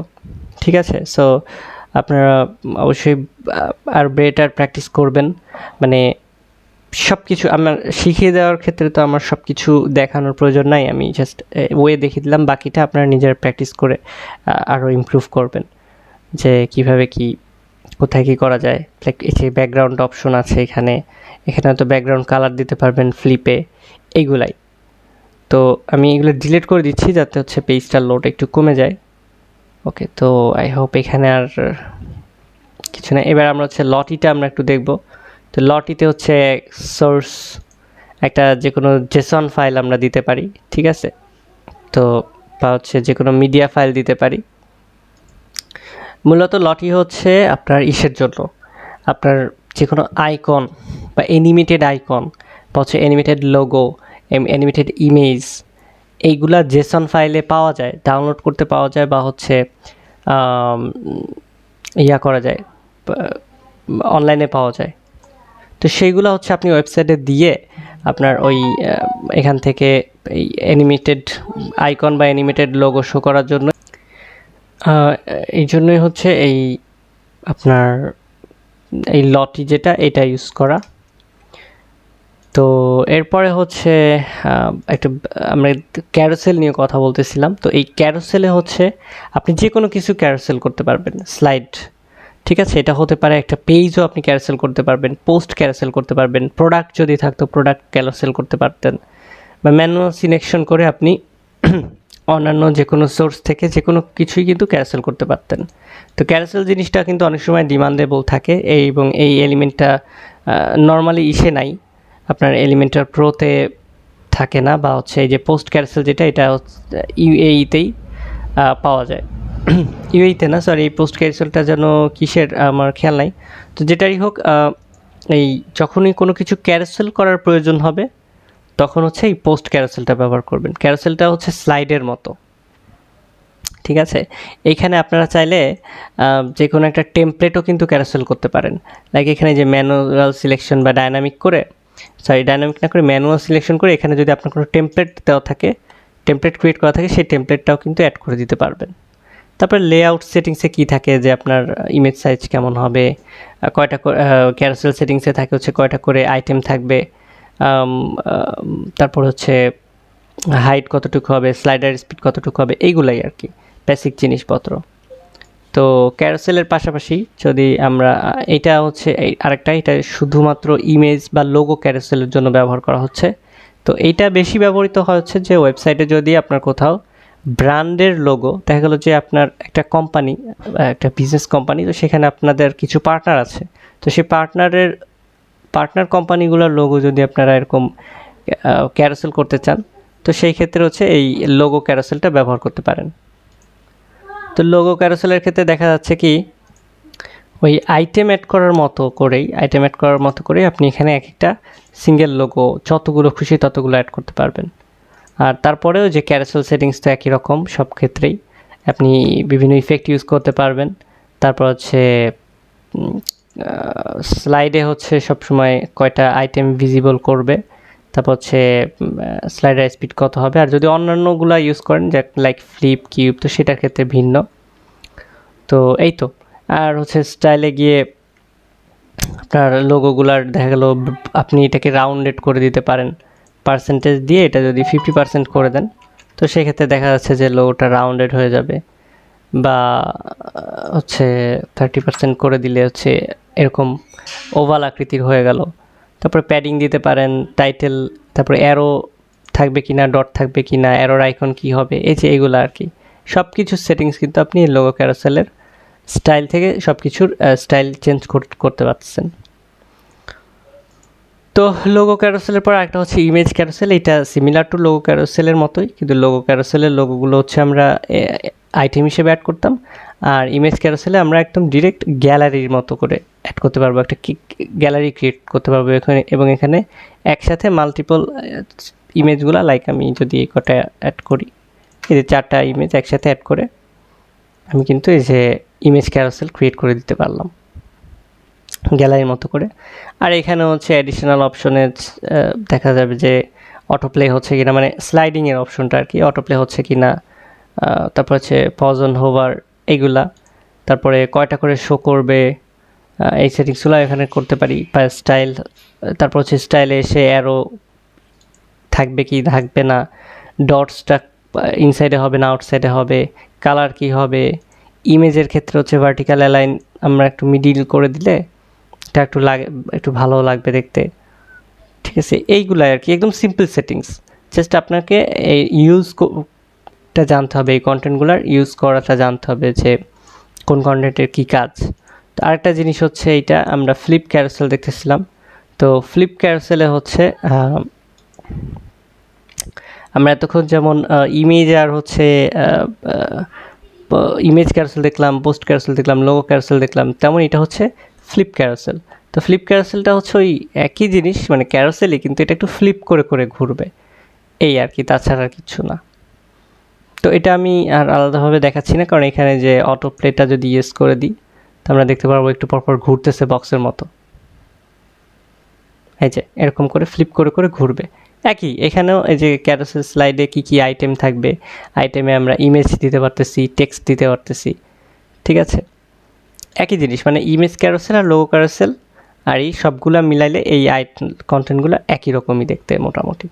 S1: ঠিক আছে। সো আপনারা অবশ্যই আর বেটার প্র্যাকটিস করবেন। মানে সব কিছু আমার শিখিয়ে দেওয়ার ক্ষেত্রে তো আমার সব কিছু দেখানোর প্রয়োজন নাই, আমি জাস্ট ওয়ে দেখিয়ে দিলাম, বাকিটা আপনারা নিজের প্র্যাকটিস করে আরও ইমপ্রুভ করবেন, যে কিভাবে কি কোথায় কী করা যায়, লাইক এই যে ব্যাকগ্রাউন্ড অপশন আছে এখানে, এখানে তো ব্যাকগ্রাউন্ড কালার দিতে পারবেন ফ্লিপে, এইগুলাই। তো আমি এগুলো ডিলিট করে দিচ্ছি যাতে হচ্ছে পেজটার লোড একটু কমে যায়। ওকে, তো আই হোপ এখানে আর কিছু না। এবার আমরা হচ্ছে লটিটা আমরা একটু দেখব। তো লটিতে হচ্ছে সোর্স একটা যে কোনো জেসন ফাইল আমরা দিতে পারি, ঠিক আছে? তো বা হচ্ছে যে কোনো মিডিয়া ফাইল দিতে পারি। মূলত লটি হচ্ছে আপনার ইসের জন্য, আপনার যে কোনো আইকন বা অ্যানিমেটেড আইকন বা হচ্ছে অ্যানিমেটেড লোগো, অ্যানিমেটেড ইমেজ, এইগুলা জেসন ফাইলে পাওয়া যায়, ডাউনলোড করতে পাওয়া যায় বা হচ্ছে ইয়া করা যায়, অনলাইনে পাওয়া যায়। তো সেইগুলো হচ্ছে আপনি ওয়েবসাইটে দিয়ে আপনার ওই এখান থেকে এই অ্যানিমেটেড আইকন বা অ্যানিমেটেড লোগো শো করার জন্য এই জন্যই হচ্ছে এই আপনার এই লটি যেটা এটা ইউজ করা। তো এরপরে হচ্ছে একটা আমরা ক্যারোসেল নিয়ে কথা বলতেছিলাম। তো এই ক্যারোসেলে হচ্ছে আপনি যে কোনো কিছু ক্যারোসেল করতে পারবেন, স্লাইড, ঠিক আছে? এটা হতে পারে একটা পেজও আপনি ক্যারোসেল করতে পারবেন, পোস্ট ক্যারোসেল করতে পারবেন, প্রোডাক্ট যদি থাকতো প্রোডাক্ট ক্যারোসেল করতে পারতেন, বা ম্যানুয়াল সিলেকশন করে আপনি অন্যান্য যে কোনো সোর্স থেকে যে কোনো কিছুই কিন্তু ক্যারোসেল করতে পারতেন। তো ক্যারোসেল জিনিসটা কিন্তু অনেক সময় ডিমান্ডেবল থাকে এবং এই এলিমেন্টটা নর্মালি ইসে নাই, আপনার এলিমেন্টার প্রোতে থাকে না, বা হচ্ছে এই যে পোস্ট ক্যারোসেল যেটা এটা ইউএইতেই পাওয়া যায়। ইউএইতে না, সরি, এই পোস্ট ক্যারোসেলটা যেন কিসের আমার খেয়াল নাই। তো যেটাই হোক, এই যখনই কোনো কিছু ক্যারোসেল করার প্রয়োজন হবে তখন হচ্ছে এই পোস্ট ক্যারোসেলটা ব্যবহার করবেন। ক্যারোসেলটা হচ্ছে স্লাইডের মতো, ঠিক আছে? এইখানে আপনারা চাইলে যে কোনো একটা টেমপ্লেটও কিন্তু ক্যারোসেল করতে পারেন। লাইক এখানে যে ম্যানুয়াল সিলেকশন বা ডাইনামিক করে, সরি ডাইনামিক না করে ম্যানুয়াল সিলেকশন করে এখানে যদি আপনার কোনো টেমপ্লেট দেওয়া থাকে, টেমপ্লেট ক্রিয়েট করা থাকে, সেই টেমপ্লেটটাও কিন্তু অ্যাড করে দিতে পারবেন। তারপরে লেআউট সেটিংসে কী থাকে, যে আপনার ইমেজ সাইজ কেমন হবে, কয়টা ক্যারোসেল সেটিংসে থাকে হচ্ছে কয়টা করে আইটেম থাকবে, তারপর হচ্ছে হাইট কতটুকু হবে, স্লাইডার স্পিড কতটুকু হবে, এইগুলাই আর কি বেসিক জিনিসপত্র। তো ক্যারোসেলের পাশাপাশি যদি আমরা এটা হচ্ছে আরেকটা, এটা শুধুমাত্র ইমেজ বা লোগো ক্যারোসেলের জন্য ব্যবহার করা হচ্ছে। তো এইটা বেশি ব্যবহৃত হচ্ছে যে ওয়েবসাইটে যদি আপনার কোথাও ব্র্যান্ডের লোগো দেখা গেলো, যে আপনার একটা কোম্পানি, একটা বিজনেস কোম্পানি, তো সেখানে আপনাদের কিছু পার্টনার আছে, তো সেই পার্টনার কোম্পানিগুলোর লোগো যদি আপনারা এরকম ক্যারোসেল করতে চান, তো সেই ক্ষেত্রে হচ্ছে এই লোগো ক্যারোসেলটা ব্যবহার করতে পারেন। তো লোগো ক্যারোসেলের ক্ষেত্রে দেখা যাচ্ছে কি ওই আইটেম অ্যাড করার মতো করেই আপনি এখানে এক একটা সিঙ্গেল লোগো যতগুলো খুশি ততগুলো অ্যাড করতে পারবেন। আর তারপরেও যে ক্যারোসেল সেটিংস তো একই রকম সব ক্ষেত্রেই, আপনি বিভিন্ন ইফেক্ট ইউজ করতে পারবেন। তারপর হচ্ছে স্লাইডে হচ্ছে সবসময় কয়টা আইটেম ভিজিবল করবে, তারপর হচ্ছে স্লাইডার স্পিড কত হবে, আর যদি অন্যান্যগুলো ইউজ করেন যে লাইক ফ্লিপ, কিউব, তো সেটার ক্ষেত্রে ভিন্ন। তো এই তো। আর হচ্ছে স্টাইলে গিয়ে আপনার লোগোগুলার দেখা গেল আপনি এটাকে রাউন্ডেড করে দিতে পারেন, পার্সেন্টেজ দিয়ে এটা যদি 50% করে দেন, তো সেক্ষেত্রে দেখা যাচ্ছে যে লোগোটা রাউন্ডেড হয়ে যাবে, বা হচ্ছে 30% করে দিলে হচ্ছে এরকম ওভাল আকৃতির হয়ে গেল। তারপরে প্যাডিং দিতে পারেন, টাইটেল, তারপরে অ্যারো থাকবে কি না, ডট থাকবে কি না, অ্যারোর আইকন কী হবে, এই যে এগুলো আর কি সব কিছুর সেটিংস কিন্তু আপনি লোগো ক্যারোসেলের স্টাইল থেকে সব কিছুর স্টাইল চেঞ্জ করতে পারছেন। তো লোগো ক্যারোসেলের পর একটা হচ্ছে ইমেজ ক্যারোসেল। এটা সিমিলার টু লোগো ক্যারোসেলের মতোই, কিন্তু লোগো ক্যারোসেলের লোগোগুলো হচ্ছে আমরা আইটেম হিসেবে অ্যাড করতাম, আর ইমেজ ক্যারোসেলে আমরা একদম ডিরেক্ট গ্যালারির মতো করে অ্যাড করতে পারবো, একটা গ্যালারি ক্রিয়েট করতে পারবো এখানে, এবং এখানে একসাথে মাল্টিপল ইমেজগুলো, লাইক আমি যদি এই কটা অ্যাড করি, এই যে 4টা ইমেজ একসাথে অ্যাড করে আমি কিন্তু এই যে ইমেজ ক্যারোসেল ক্রিয়েট করে দিতে পারলাম গ্যালারির মতো করে। আর এখানে হচ্ছে অ্যাডিশনাল অপশনে দেখা যাবে যে অটোপ্লে হচ্ছে কিনা, মানে স্লাইডিংয়ের অপশনটা আর কি, অটোপ্লে হচ্ছে কিনা, তারপর হচ্ছে পজ অন হোভার, এইগুলা, তারপরে কয়টা করে শো করবে, এই সেটিংসগুলো এখানে করতে পারি। বা স্টাইল, তারপর হচ্ছে স্টাইলে এসে অ্যারো থাকবে কি থাকবে না, ডটসটা ইনসাইডে হবে না আউটসাইডে হবে, কালার কি হবে, ইমেজের ক্ষেত্রে হচ্ছে ভার্টিক্যাল অ্যালাইন আমরা একটু মিডিল করে দিলে এটা একটু ভালো লাগবে দেখতে, ঠিক আছে। এইগুলাই আর কি, একদম সিম্পল সেটিংস। জাস্ট আপনাকে এই ইউজটা জানতে হবে, এই কন্টেন্টগুলোর ইউজ করাটা জানতে হবে যে কোন কন্টেন্টের কী কাজ। তো আরেকটা জিনিস হচ্ছে এইটা আমরা ফ্লিপ ক্যারোসেল দেখতেছিলাম। তো ফ্লিপ ক্যারোসেলে হচ্ছে আমরা এতক্ষণ যেমন ইমেজ আর হচ্ছে ইমেজ ক্যারোসেল দেখলাম, পোস্ট ক্যারোসেল দেখলাম, লোগো ক্যারোসেল দেখলাম, তেমন এটা হচ্ছে ফ্লিপ ক্যারোসেল। তো ফ্লিপ ক্যারোসেলটা হচ্ছে ওই একই জিনিস, মানে ক্যারোসেলই, কিন্তু এটা একটু ফ্লিপ করে করে ঘুরবে, এই আর কি, তাছাড়া আর কিছু না। তো এটা আমি আর আলাদাভাবে দেখাচ্ছি না, কারণ এখানে যে অটো প্লেটা যদি ইয়েস করে দিই তো আমরা দেখতে পারবো একটু পরপর ঘুরতেছে বক্সের মতো, এই যে এরকম করে ফ্লিপ করে করে ঘুরবে। একই এখানেও এই যে ক্যারোসেল স্লাইডে কী কী আইটেম থাকবে, আইটেমে আমরা ইমেজ দিতে পারতেছি, টেক্সট দিতে পারতেছি, ঠিক আছে। একই জিনিস, মানে ইমেজ ক্যারোসেল আর লোগো ক্যারোসেল আর এই সবগুলা মিলাইলে এই কন্টেন্টগুলো একই রকমই দেখতে মোটামুটি।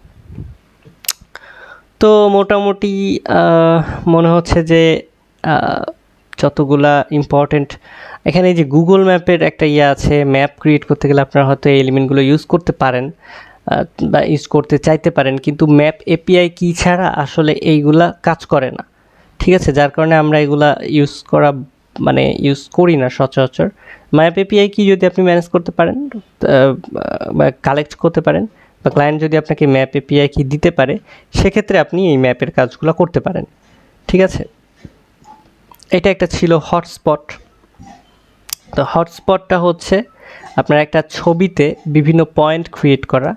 S1: তো মোটামুটি মনে হচ্ছে যে যতগুলা ইম্পর্টেন্ট, এখানে এই যে গুগল ম্যাপের একটা ইয়ে আছে, ম্যাপ ক্রিয়েট করতে গেলে আপনারা হয়তো এই এলিমেন্টগুলো ইউজ করতে পারেন বা ইউজ করতে চাইতে পারেন, কিন্তু ম্যাপ এপিআই কি ছাড়া আসলে এইগুলা কাজ করে না, ঠিক আছে। যার কারণে আমরা এগুলা ইউজ করি না সচরাচর। ম্যাপ এপিআই কি যদি আপনি ম্যানেজ করতে পারেন বা কালেক্ট করতে পারেন, বা ক্লায়েন্ট যদি আপনাকে ম্যাপ এপিআই কি দিতে পারে, সেক্ষেত্রে আপনি এই ম্যাপের কাজগুলো করতে পারেন, ঠিক আছে। এটা একটা ছিল হটস্পট। তো হটস্পটটা হচ্ছে আপনার একটা ছবিতে বিভিন্ন পয়েন্ট ক্রিয়েট করা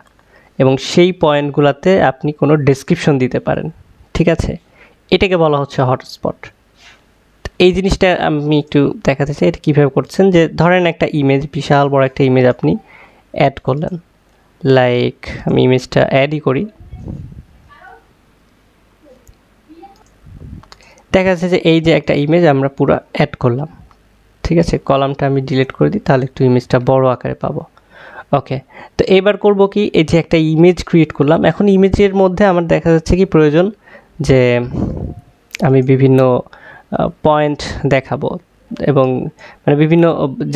S1: এবং সেই পয়েন্টগুলোতে আপনি কোনো ডেসক্রিপশন দিতে পারেন, ঠিক আছে। এটাকে বলা হচ্ছে হটস্পট। এই জিনিসটা আমি একটু দেখাতে চাই, এটা কীভাবে করছেন। যে ধরেন একটা ইমেজ, বিশাল বড় একটা ইমেজ আপনি অ্যাড করলেন, লাইক আমি ইমেজটা অ্যাডই করি, দেখা যাচ্ছে যে এই যে একটা ইমেজ আমরা পুরো অ্যাড করলাম, ঠিক আছে। কলামটা আমি ডিলিট করে দিই, তাহলে একটু ইমেজটা বড় আকারে পাবো। ওকে, তো এবার করব কি, এই যে একটা ইমেজ ক্রিয়েট করলাম, এখন ইমেজের মধ্যে আমার দেখা যাচ্ছে কি প্রয়োজন যে আমি বিভিন্ন পয়েন্ট দেখাবো এবং মানে বিভিন্ন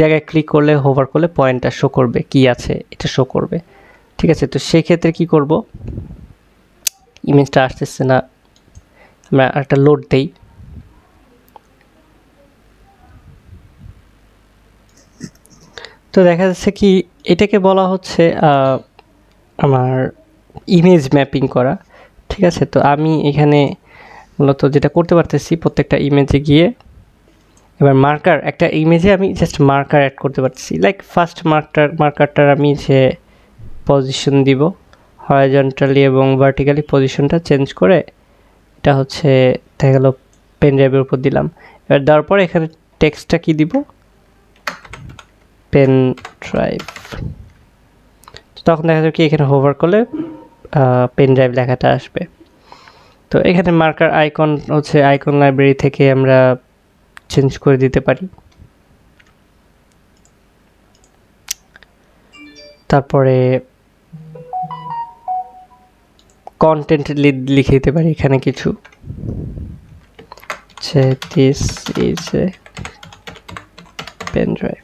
S1: জায়গায় ক্লিক করলে, হোভার করলে পয়েন্টটা শো করবে, কি আছে এটা শো করবে, ঠিক আছে। তো সেই ক্ষেত্রে কি করব, ইমেজটা আসতেছে না, আমরা একটা লোড দেই। তো দেখা যাচ্ছে কি এটাকে বলা হচ্ছে আমার ইমেজ ম্যাপিং করা, ঠিক আছে। তো আমি এখানে মূলত যেটা করতে পারতেছি, প্রত্যেকটা ইমেজে গিয়ে এবার মার্কার, একটা ইমেজে আমি জাস্ট মার্কার অ্যাড করতে পারতেছি। লাইক ফার্স্ট মার্কারটার আমি যে পজিশন দিব হরাইজন্টালি এবং ভার্টিক্যালি, পজিশনটা চেঞ্জ করে এটা হচ্ছে দেখা গেল পেন ড্রাইভের উপর দিলাম। এবার দেওয়ার পরে এখানে টেক্সটটা কি দিব, পেন ড্রাইভ। তখন দেখা যাবে কি এখানে হোভার করলে পেন ড্রাইভ লেখাটা আসবে। তো এখানে মার্কার আইকন হচ্ছে আইকন লাইব্রেরি থেকে আমরা চেঞ্জ করে দিতে পারি। তারপরে কন্টেন্ট লিখে দিতে পারি এখানে কিছু, this is a pen drive,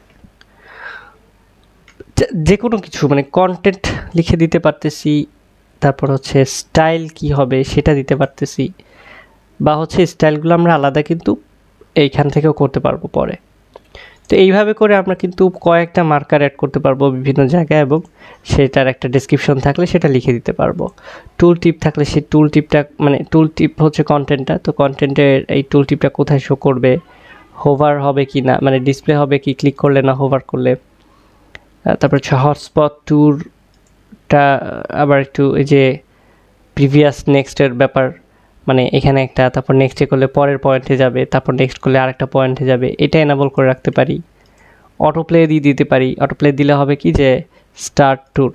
S1: যে কোনো কিছু মানে কন্টেন্ট লিখে দিতে পারতেছি। তারপর হচ্ছে স্টাইল কি হবে সেটা দিতে পারতেছি, বা হচ্ছে স্টাইলগুলো আমরা আলাদা কিন্তু এইখান থেকেও করতে পারবো পরে। তো এইভাবে করে আমরা কিন্তু কয়েকটা মার্কার অ্যাড করতে পারবো বিভিন্ন জায়গায়, এবং সেটার একটা ডেসক্রিপশন থাকলে সেটা লিখে দিতে পারবো। টুল টিপ থাকলে সেই টুল টিপটা, মানে টুল টিপ হচ্ছে কন্টেন্টটা, তো কন্টেন্টের এই টুল টিপটা কোথায় শো করবে, হোভার হবে কি না, মানে ডিসপ্লে হবে কি ক্লিক করলে না হোভার করলে। তারপর হচ্ছে হটস্পট ট্যুরটা আবার একটু এই যে প্রিভিয়াস নেক্সটের ব্যাপার, মানে এখানে একটা, তারপর নেক্সটে করলে পরের পয়েন্টে যাবে, তারপর নেক্সট করলে আরেকটা পয়েন্টে যাবে, এটা এনাবল করে রাখতে পারি। অটো প্লে দিয়ে দিতে পারি, অটো প্লে দিলে হবে কি যে স্টার্ট ট্যুর,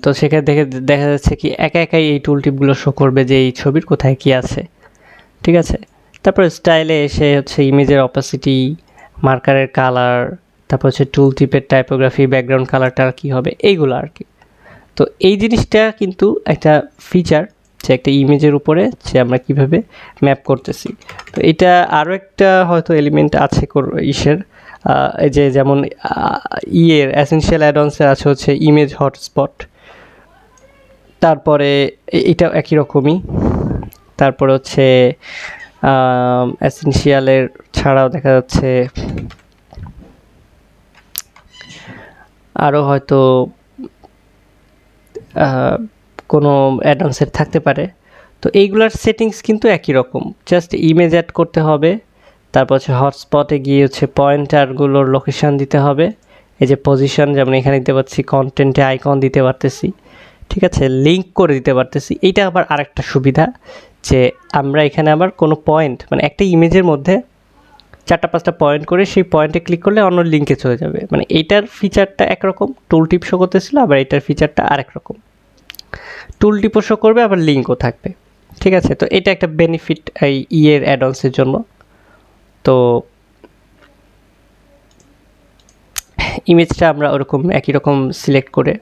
S1: তো সেখানে দেখা যাচ্ছে কি একা একাই এই টুল টিপগুলো শো করবে যে এই ছবির কোথায় কি আছে, ঠিক আছে। তারপর স্টাইলে এসে হচ্ছে ইমেজের অপাসিটি, মার্কারের কালার, তারপর হচ্ছে টুল টিপের টাইপোগ্রাফি, ব্যাকগ্রাউন্ড কালারটা কী হবে, এইগুলো আর কি। তো এই জিনিসটা কিন্তু একটা ফিচার যে একটা ইমেজের উপরে যে আমরা কিভাবে ম্যাপ করতেছি। তো এটা আরও একটা হয়তো এলিমেন্ট আছে ইসের এই যে যেমন ইয়ের এসেনশিয়াল অ্যাডঅনসে আছে হচ্ছে ইমেজ হটস্পট, তারপরে এটাও একই রকমই। তারপরে হচ্ছে এসেনশিয়ালের ছাড়াও দেখা যাচ্ছে আরও হয়তো কোনো অ্যাডভান্সের থাকতে পারে। তো এইগুলার সেটিংস কিন্তু একই রকম, জাস্ট ইমেজ অ্যাড করতে হবে, তারপর হচ্ছে হটস্পটে গিয়ে হচ্ছে পয়েন্টারগুলোর লোকেশান দিতে হবে, এই যে পজিশন যেমন এখানে দিতে পারছি, কন্টেন্টে আইকন দিতে পারতেছি, ঠিক আছে, লিঙ্ক করে দিতে পারতেছি। এইটা আবার আরেকটা সুবিধা যে আমরা এখানে আবার কোনো পয়েন্ট মানে একটা ইমেজের মধ্যে 4-5টা পয়েন্ট করে সেই পয়েন্টে ক্লিক করলে অন্য লিঙ্কে চলে যাবে। মানে এইটার ফিচারটা একরকম, টুল টিপ শো করতেছিল, আবার এইটার ফিচারটা আরেক রকম, টুল টিপও শো করবে আবার লিঙ্কও থাকবে, ঠিক আছে। তো এটা একটা বেনিফিট এই ইয়ের অ্যাডঅনসের জন্য। তো ইমেজটা আমরা ওরকম একই রকম সিলেক্ট করে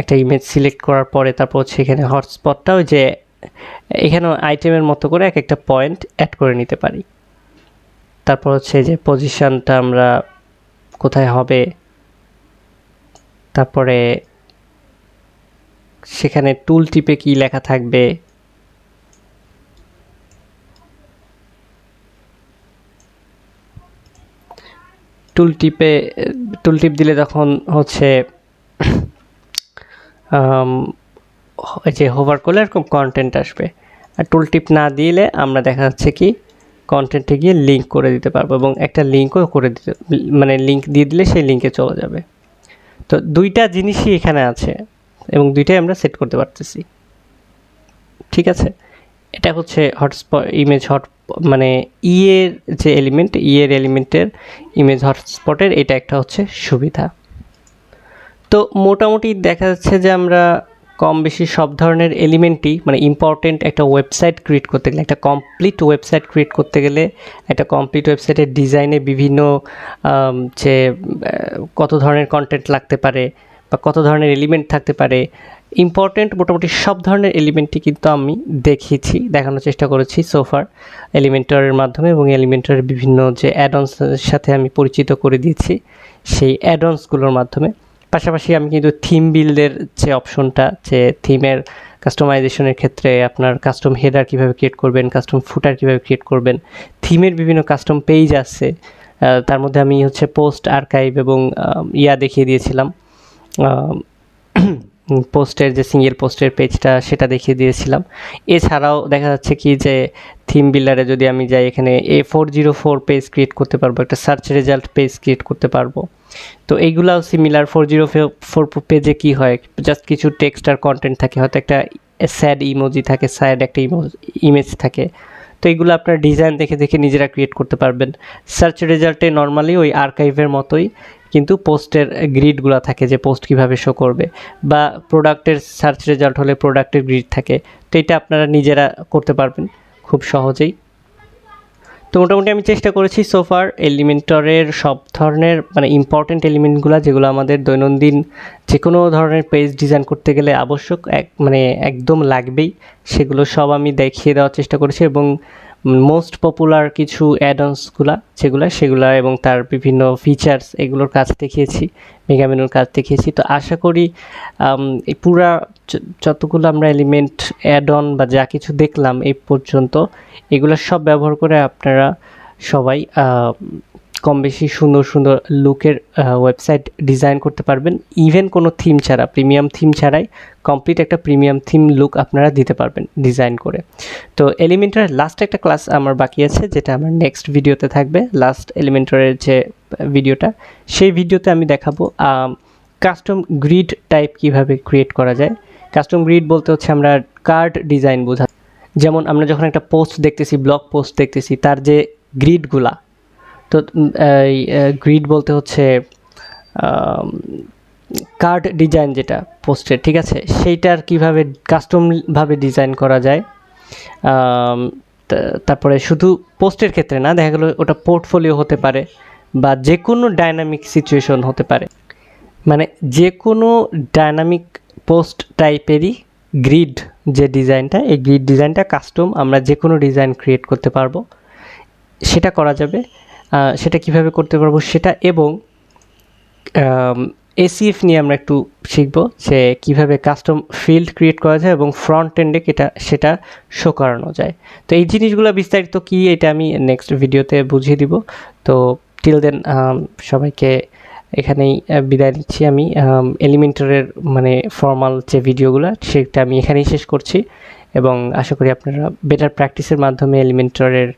S1: একটা ইমেজ সিলেক্ট করার পরে তারপর হচ্ছে এখানে হটস্পটটা ওই যে এখানেও আইটেমের মতো করে এক একটা পয়েন্ট অ্যাড করে নিতে পারি। তারপর হচ্ছে যে পজিশনটা আমরা কোথায় হবে, তারপরে সেখানে টুল টিপে কি লেখা থাকবে, টুল টিপ দিলে তখন হচ্ছে যে হোভার করলে এরকম কন্টেন্ট আসবে। আর টুল টিপ না দিলে আমরা দেখা যাচ্ছে কি কন্টেন্টে গিয়ে লিঙ্ক করে দিতে পারবো, এবং একটা লিঙ্কও করে দিতে মানে লিঙ্ক দিয়ে দিলে সেই লিঙ্কে চলে যাবে। তো দুইটা জিনিসই এখানে আছে এবং দুইটাই আমরা সেট করতে পারতেছি, ঠিক আছে। এটা হচ্ছে হটস্পট ইমেজ মানে ইয়ের যে এলিমেন্টের ইমেজ হটস্পটের এটা একটা হচ্ছে সুবিধা। তো মোটামুটি দেখা যাচ্ছে যে আমরা কম বেশি সব ধরনের এলিমেন্টই মানে ইম্পর্টেন্ট একটা ওয়েবসাইট ক্রিয়েট করতে গেলে, একটা কমপ্লিট ওয়েবসাইট ক্রিয়েট করতে গেলে, একটা কমপ্লিট ওয়েবসাইটের ডিজাইনে বিভিন্ন যে কত ধরনের কন্টেন্ট লাগতে পারে বা কত ধরনের এলিমেন্ট থাকতে পারে, ইম্পর্টেন্ট মোটামুটি সব ধরনের এলিমেন্টই কিন্তু আমি দেখানোর চেষ্টা করেছি সোফার এলিমেন্টরের মাধ্যমে, এবং এলিমেন্টরের বিভিন্ন যে অ্যাডঅনসের সাথে আমি পরিচিত করে দিয়েছি সেই অ্যাডঅনসগুলোর মাধ্যমে। পাশাপাশি আমি কিন্তু থিম বিল্ডের যে অপশনটা, যে থিমের কাস্টমাইজেশনের ক্ষেত্রে আপনার কাস্টম হেডার কীভাবে ক্রিয়েট করবেন, কাস্টম ফুটার কীভাবে ক্রিয়েট করবেন, থিমের বিভিন্ন কাস্টম পেজ আছে, তার মধ্যে আমি হচ্ছে পোস্ট আর্কাইভ এবং দেখিয়ে দিয়েছিলাম, পোস্টের যে সিঙ্গেল পোস্টের পেজটা সেটা দেখিয়ে দিয়েছিলাম। এছাড়াও দেখা যাচ্ছে কি যে থিম বিল্ডারে যদি আমি যাই, এখানে A404 পেজ ক্রিয়েট করতে পারবো, একটা সার্চ রেজাল্ট পেজ ক্রিয়েট করতে পারবো। তো এইগুলাও সিমিলার। 404 পেজে কি হয়, জাস্ট কিছু টেক্সট আর কন্টেন্ট থাকে, হয়তো একটা স্যাড ইমোজি থাকে, স্যাড একটা ইমেজ থাকে। তো এইগুলো আপনার ডিজাইন দেখে দেখে নিজেরা ক্রিয়েট করতে পারবেন। সার্চ রেজাল্টে নর্মালি ওই আর্কাইভের মতোই কিন্তু পোস্টের গ্রিডগুলো থাকে, যে পোস্ট কীভাবে শো করবে, বা প্রোডাক্টের সার্চ রেজাল্ট হলে প্রোডাক্টের গ্রিড থাকে। তো এটা আপনারা নিজেরা করতে পারবেন খুব সহজেই। তো মোটামুটি আমি চেষ্টা করেছি সোফার এলিমেন্টরের সব ধরনের মানে ইম্পর্টেন্ট এলিমেন্টগুলো, যেগুলো আমাদের দৈনন্দিন যে কোনো ধরনের পেজ ডিজাইন করতে গেলে আবশ্যক, মানে একদম লাগবেই, সেগুলো সব আমি দেখিয়ে দেওয়ার চেষ্টা করেছি। এবং মোস্ট পপুলার কিছু অ্যাডঅনসগুলো সেগুলো এবং তার বিভিন্ন ফিচার্স এগুলোর কাজ দেখিয়েছি, মেগা মেনুর কাজ দেখিয়েছি। তো আশা করি এই পুরা যতগুলো আমরা এলিমেন্ট অ্যাড-অন বা যা কিছু দেখলাম এই পর্যন্ত, এগুলো সব ব্যবহার করে আপনারা সবাই কম বেশি সুন্দর সুন্দর লুকের ওয়েবসাইট ডিজাইন করতে পারবেন, ইভেন কোনো থিম ছাড়া, প্রিমিয়াম থিম ছাড়াই কমপ্লিট একটা প্রিমিয়াম থিম লুক আপনারা দিতে পারবেন ডিজাইন করে। তো এলিমেন্টরের লাস্ট একটা ক্লাস আমার বাকি আছে, যেটা আমার নেক্সট ভিডিওতে থাকবে। লাস্ট এলিমেন্টরের যে ভিডিওটা, সেই ভিডিওতে আমি দেখাবো কাস্টম গ্রিড টাইপ কিভাবে ক্রিয়েট করা যায়। কাস্টম গ্রিড বলতে হচ্ছে আমরা কার্ড ডিজাইন বোঝা, যেমন আমরা যখন একটা পোস্ট দেখতেছি, ব্লগ পোস্ট দেখতেছি, তার যে গ্রিডগুলা, তো গ্রিড বলতে হচ্ছে কার্ড ডিজাইন যেটা পোস্টের, ঠিক আছে, সেইটার কিভাবে কাস্টমভাবে ডিজাইন করা যায়। তারপরে শুধু পোস্টের ক্ষেত্রে না, দেখা গেলো ওটা পোর্টফোলিও হতে পারে বা যে কোনো ডাইনামিক সিচুয়েশন হতে পারে, মানে যে কোনো ডাইনামিক পোস্ট টাইপেরই গ্রিড যে ডিজাইনটা, এই গ্রিড ডিজাইনটা কাস্টম আমরা যে কোনো ডিজাইন ক্রিয়েট করতে পারবো, সেটা করা যাবে। সেটা কিভাবে করতে পারবো সেটা, এবং এসিএফ নিয়ে আমরা একটু শিখব যে কিভাবে কাস্টম ফিল্ড ক্রিয়েট করা যায় এবং ফ্রন্ট এন্ডে সেটা শো করানো যায়। তো এই জিনিসগুলো বিস্তারিত কি এটা আমি নেক্সট ভিডিওতে বুঝিয়ে দিব। তো টিল দেন সবাইকে এখানেই বিদায় নিচ্ছি আমি। এলিমেন্টরের মানে ফর্মাল যে ভিডিওগুলো সেটা আমি এখানেই শেষ করছি, এবং আশা করি আপনারা বেটার প্র্যাকটিসের মাধ্যমে এলিমেন্টরের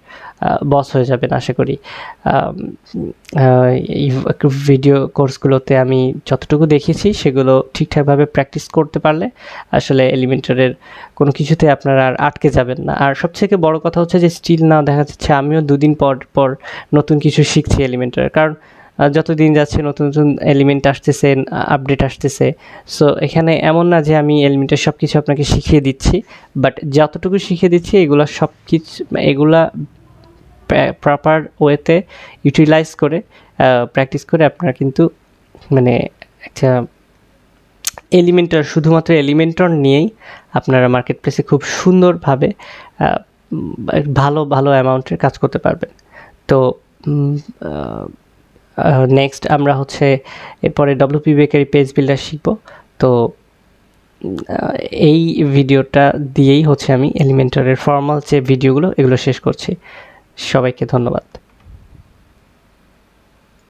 S1: বস হয়ে যাবেন আশা করি। এই ভিডিও কোর্সগুলোতে আমি যতটুকু দেখেছি সেগুলো ঠিকঠাকভাবে প্র্যাকটিস করতে পারলে আসলে এলিমেন্টরের কোনো কিছুতে আপনারা আর আটকে যাবেন না। আর সবথেকে বড় কথা হচ্ছে যে স্টিল নাও দেখা যাচ্ছে আমিও 2 দিন পর পর নতুন কিছু শিখছি এলিমেন্টরের, কারণ যত দিন যাচ্ছে নতুন নতুন এলিমেন্ট আসতেছে, আপডেট আসতেছে। সো এখানে এমন না যে আমি এলিমেন্টের সব কিছু আপনাকে শিখিয়ে দিচ্ছি, বাট যতটুকু শিখিয়ে দিচ্ছি এগুলা সব কিছু, এগুলা প্রপার ওয়েতে ইউটিলাইজ করে প্র্যাকটিস করে আপনারা কিন্তু মানে একটা এলিমেন্টর, শুধুমাত্র এলিমেন্টর নিয়েই আপনারা মার্কেট প্লেসে খুব সুন্দরভাবে ভালো ভালো অ্যামাউন্টের কাজ করতে পারবেন। তো নেক্সট আমরা হচ্ছে এরপরে ডব্লিউপি বেকারি পেজ বিল্ডার শিখব। তো এই ভিডিওটা দিয়েই হচ্ছে আমি এলিমেন্টরের ফর্মাল যে ভিডিওগুলো এগুলো শেষ করছি। সবাইকে ধন্যবাদ।